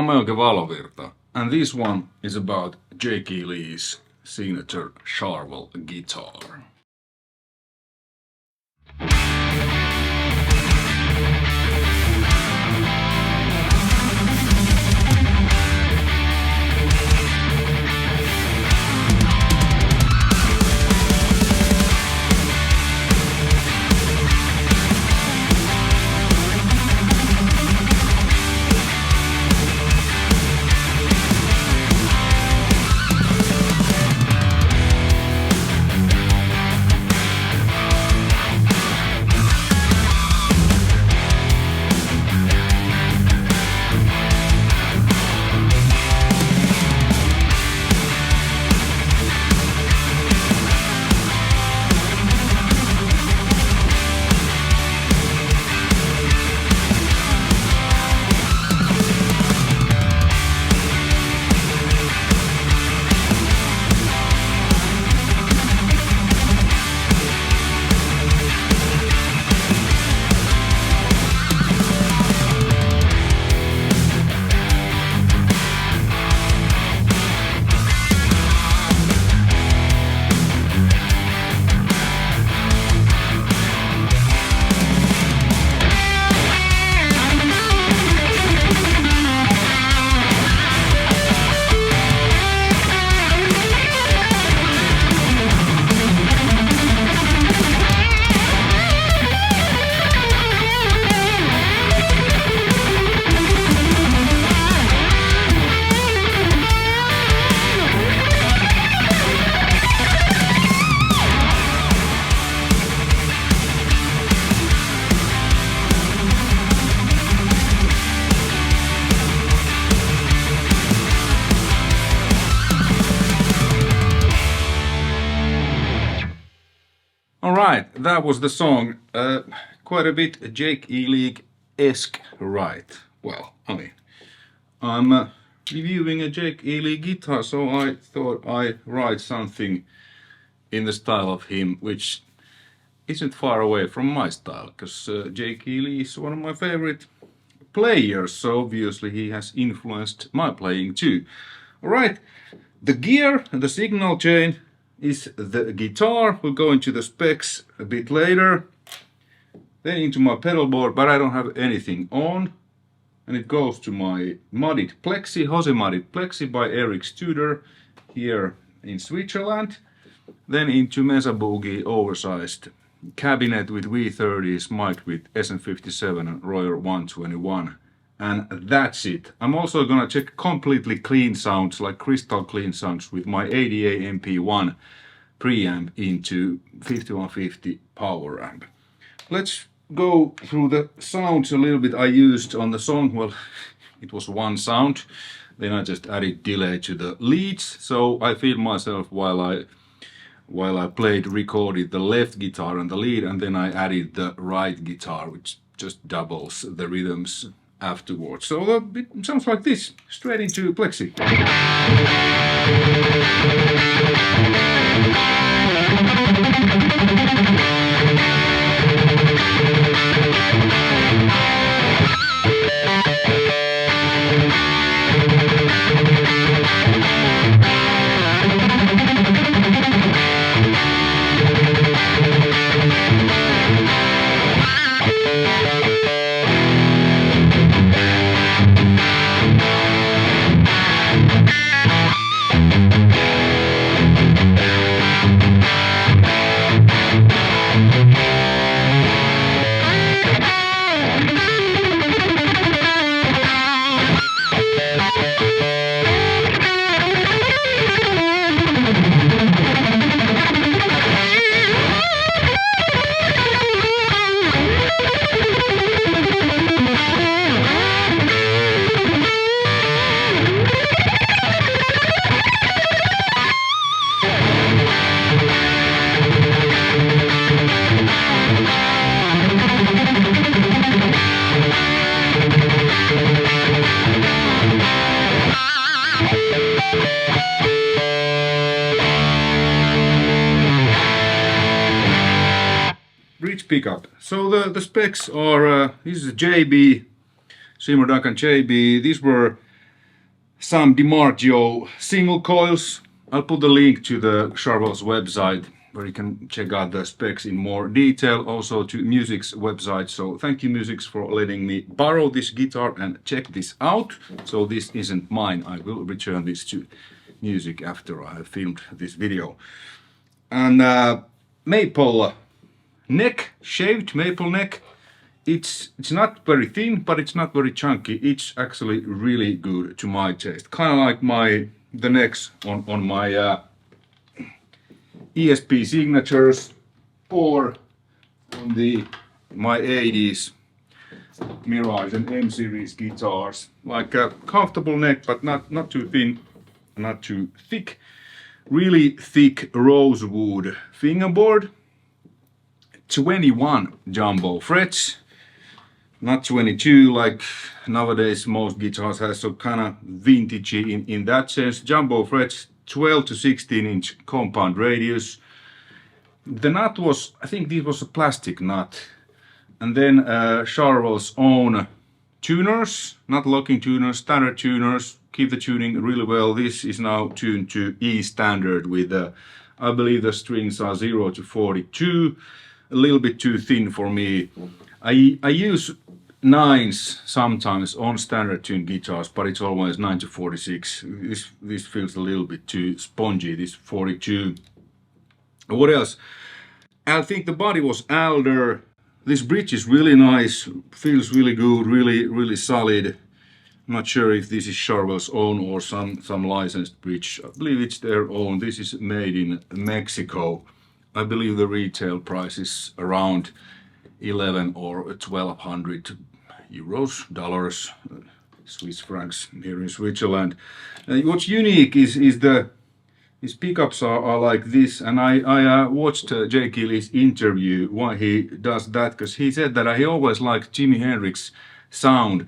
I'm Euge Valovirta, and this one is about Jake Lee's signature Charvel guitar. Alright, that was the song. Quite a bit Jake Lee-esque, right? Well, I mean, I'm reviewing a Jake Lee guitar, so I thought I'd write something in the style of him, which isn't far away from my style, because Jake Lee is one of my favorite players, so obviously he has influenced my playing too. Alright, the gear and the signal chain is the guitar. We'll go into the specs a bit later. Then into my pedal board, but I don't have anything on. And it goes to my modded Plexi, Hose modded Plexi by Eric Studer here in Switzerland. Then into Mesa Boogie oversized cabinet with V30s mic'd with SM57 and Royer 121. And that's it. I'm also gonna check completely clean sounds, like crystal clean sounds, with my ADA MP1 preamp into 5150 power amp. Let's go through the sounds a little bit I used on the song. Well, it was one sound. Then I just added delay to the leads. So I feel myself while I recorded the left guitar and the lead, and then I added the right guitar, which just doubles the rhythms afterwards. So it sounds like this, straight into Plexi. Bridge pickup. So the specs are, this is a JB, Seymour Duncan JB. These were some DiMarzio single coils. I'll put the link to the Charvel's website where you can check out the specs in more detail, also to Music's website. So thank you, Musics, for letting me borrow this guitar and check this out. So this isn't mine. I will return this to Music after I have filmed this video. And maple neck, shaved maple neck. It's not very thin, but it's not very chunky. It's actually really good to my taste. Kind of like the necks on my ESP signatures or on my 80s Mirage and M series guitars. Like a comfortable neck, but not too thin, not too thick. Really thick rosewood fingerboard. 21 jumbo frets, not 22 like nowadays most guitars have, so kind of vintagey in that sense. Jumbo frets, 12 to 16 inch compound radius. The nut was, I think this was a plastic nut. And then Charvel's own tuners, not locking tuners, standard tuners, keep the tuning really well. This is now tuned to E standard with, I believe the strings are 0 to 42, a little bit too thin for me. I use 9s sometimes on standard tuned guitars, but it's always 9 to 46. This feels a little bit too spongy, this 42. What else? I think the body was alder. This bridge is really nice, feels really good, really solid. I'm not sure if this is Charvel's own or some licensed bridge. I believe it's their own. This is made in Mexico. I believe the retail price is around 11 or 1200 euros, dollars, Swiss francs here in Switzerland. What's unique is his pickups are like this, and I watched Jake Keely's interview why he does that, because he said that he always liked Jimi Hendrix's sound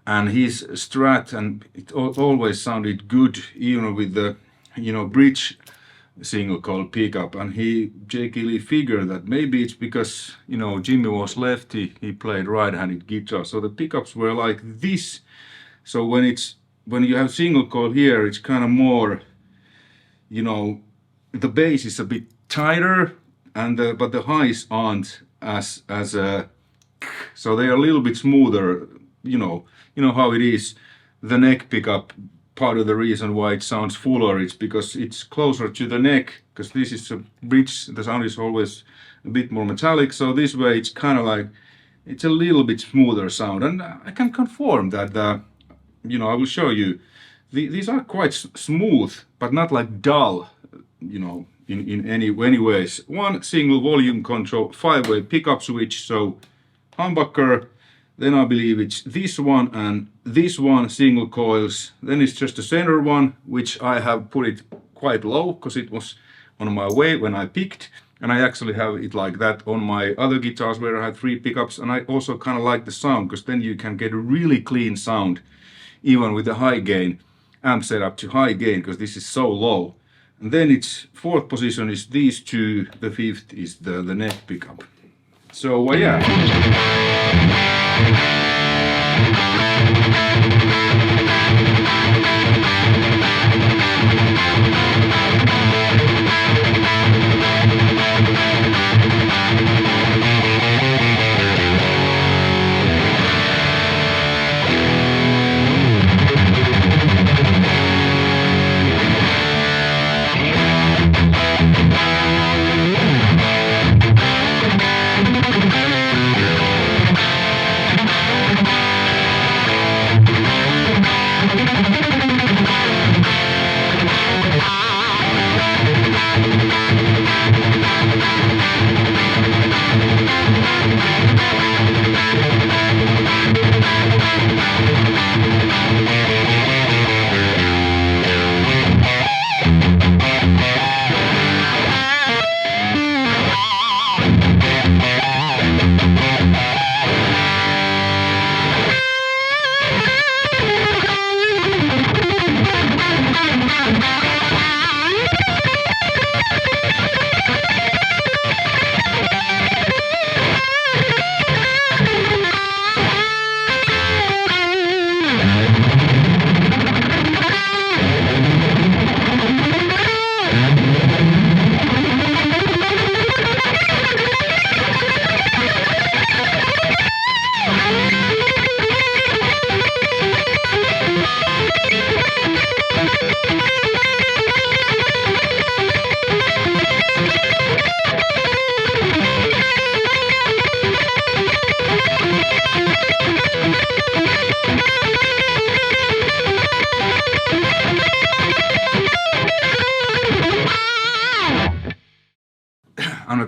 and his Strat, and it always sounded good even with the bridge single coil pickup. And Jake Keely figured that maybe it's because Jimmy was lefty, he played right-handed guitar, so the pickups were like this. So when you have single coil here, it's kind of more, the bass is a bit tighter, and but the highs aren't as so they are a little bit smoother. You know how it is. The neck pickup, part of the reason why it sounds fuller is because it's closer to the neck, because this is a bridge, the sound is always a bit more metallic, so this way it's kind of like, it's a little bit smoother sound. And I can confirm that, I will show you, these are quite smooth, but not like dull, in any ways. One single volume control, 5-way pickup switch, so humbucker. Then I believe it's this one and this one, single coils. Then it's just the center one, which I have put it quite low because it was on my way when I picked. And I actually have it like that on my other guitars where I had 3 pickups. And I also kind of like the sound, because then you can get a really clean sound even with the high gain amp set up to high gain, because this is so low. And then its 4th position is these 2, the 5th is the neck pickup. So yeah.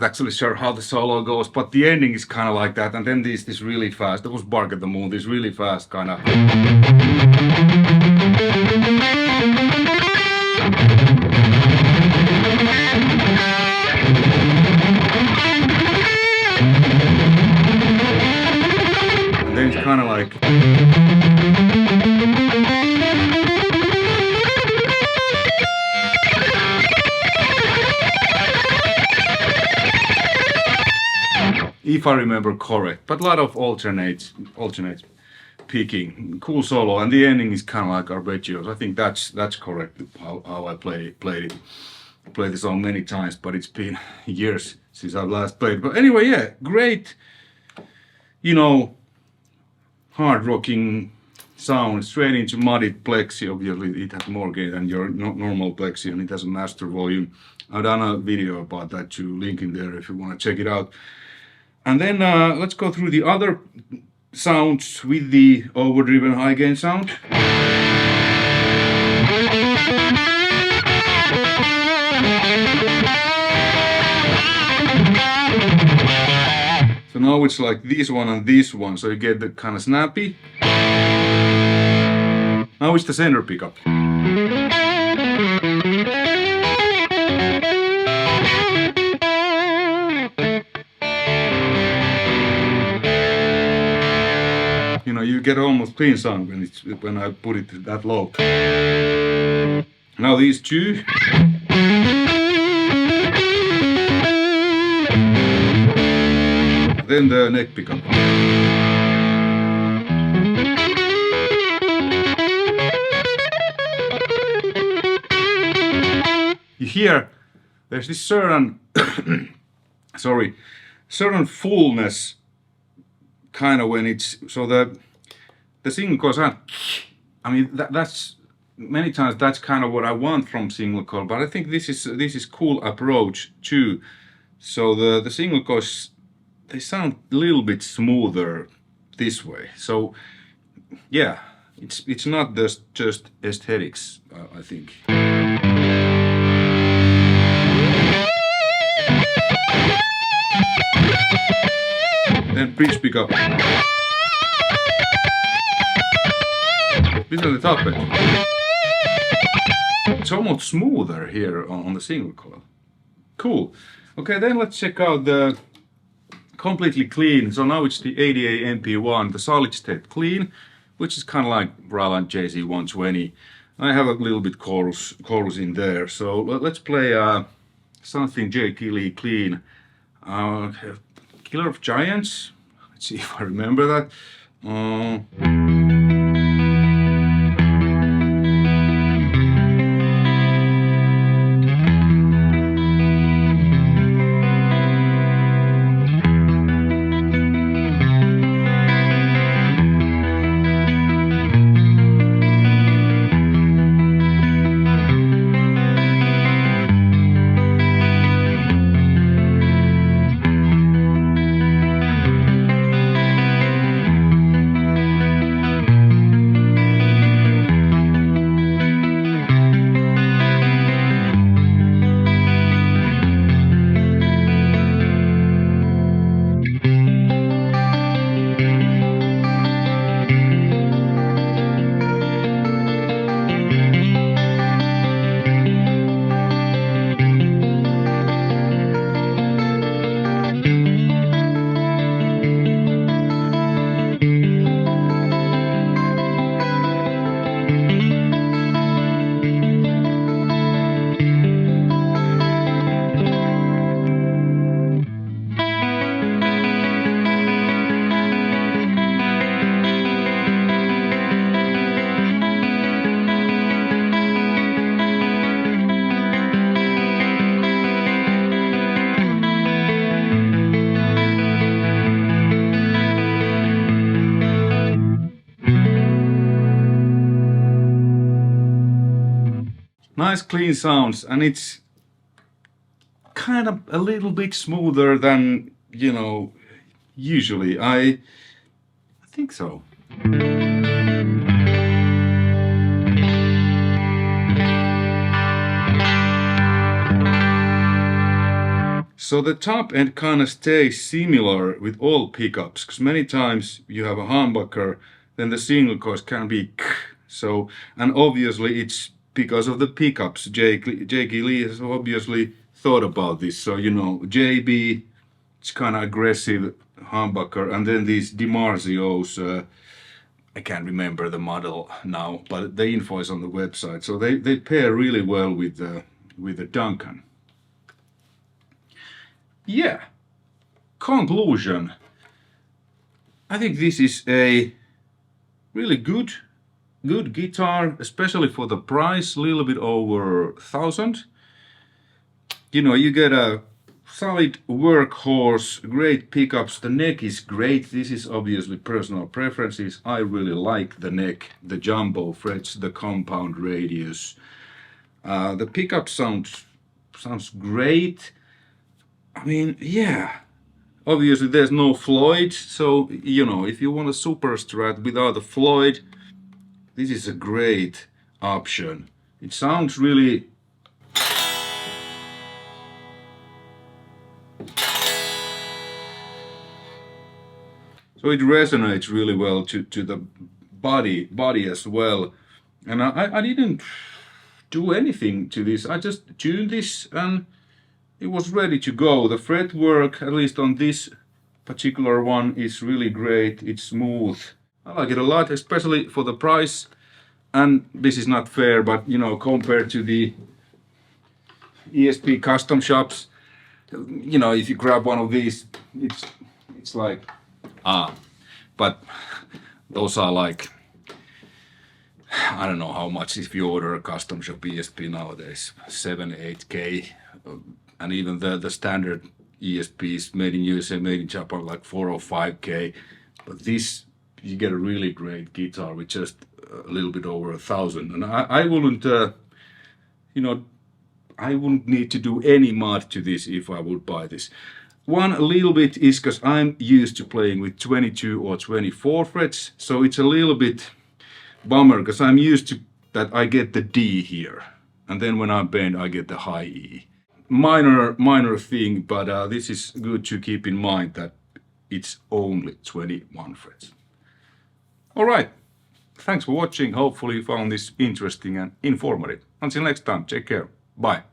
actually sure how the solo goes, but the ending is kind of like that, and then this really fast, that was Bark at the Moon, this really fast kind of. And then it's kind of like. If I remember correct, but a lot of alternates picking, cool solo, and the ending is kind of like arpeggios. I think that's correct how I played the song many times, but it's been years since I've last played. But anyway, yeah, great, you know, hard rocking sound straight into mudded Plexi. Obviously, it has more gain than your normal Plexi, and it has a master volume. I've done a video about that too, link in there if you want to check it out. And then let's go through the other sounds with the overdriven high gain sound. So now it's like this one and this one, so you get the kind of snappy. Now it's the center pickup. You know, you get almost clean sound when I put it that low. Now these two. Then the neck pickup. You hear there's this certain certain fullness kind of when it's so the single coil sound. I mean that's many times that's kind of what I want from single coil, but I think this is cool approach too. So the single coils, they sound a little bit smoother this way. So yeah, it's not just aesthetics, I think. Then bridge pickup. This is the top end. It's almost smoother here on the single coil. Cool. Okay, then let's check out the completely clean. So now it's the ADA MP1, the solid state clean, which is kind of like Roland JZ120. I have a little bit chorus in there. So let's play something J. Keeley clean. Killer of Giants. Let's see if I remember that. Nice clean sounds, and it's kind of a little bit smoother than, you know, usually. I think so. So the top end kind of stays similar with all pickups, because many times you have a humbucker, then the single coils can be so, and obviously it's because of the pickups. Jake E. Lee has obviously thought about this. So, you know, JB, it's kind of aggressive humbucker, and then these DiMarzios, I can't remember the model now, but the info is on the website. So they pair really well with the Duncan. Yeah. Conclusion. I think this is a really good guitar, especially for the price, a little bit over 1,000. You know, you get a solid workhorse, great pickups, the neck is great. This is obviously personal preferences. I really like the neck, the jumbo frets, the compound radius. The pickup sounds great. I mean, yeah. Obviously there's no Floyd, so, you know, if you want a Superstrat without a Floyd, this is a great option. It sounds really... So it resonates really well to the body as well. And I didn't do anything to this. I just tuned this and it was ready to go. The fretwork, at least on this particular one, is really great. It's smooth. I like it a lot, especially for the price. And this is not fair, but you know, compared to the ESP custom shops, you know, if you grab one of these, it's like but those are like, I don't know how much if you order a custom shop ESP nowadays, 7-8K, and even the standard ESPs made in USA, made in Japan, like 4 or 5K. But this, you get a really great guitar with just a little bit over 1,000. And I wouldn't, you know, I wouldn't need to do any mod to this if I would buy this. One little bit is because I'm used to playing with 22 or 24 frets, so it's a little bit bummer because I'm used to that I get the D here, and then when I bend I get the high E. Minor thing, but this is good to keep in mind that it's only 21 frets. Alright, thanks for watching. Hopefully you found this interesting and informative. Until next time, take care. Bye.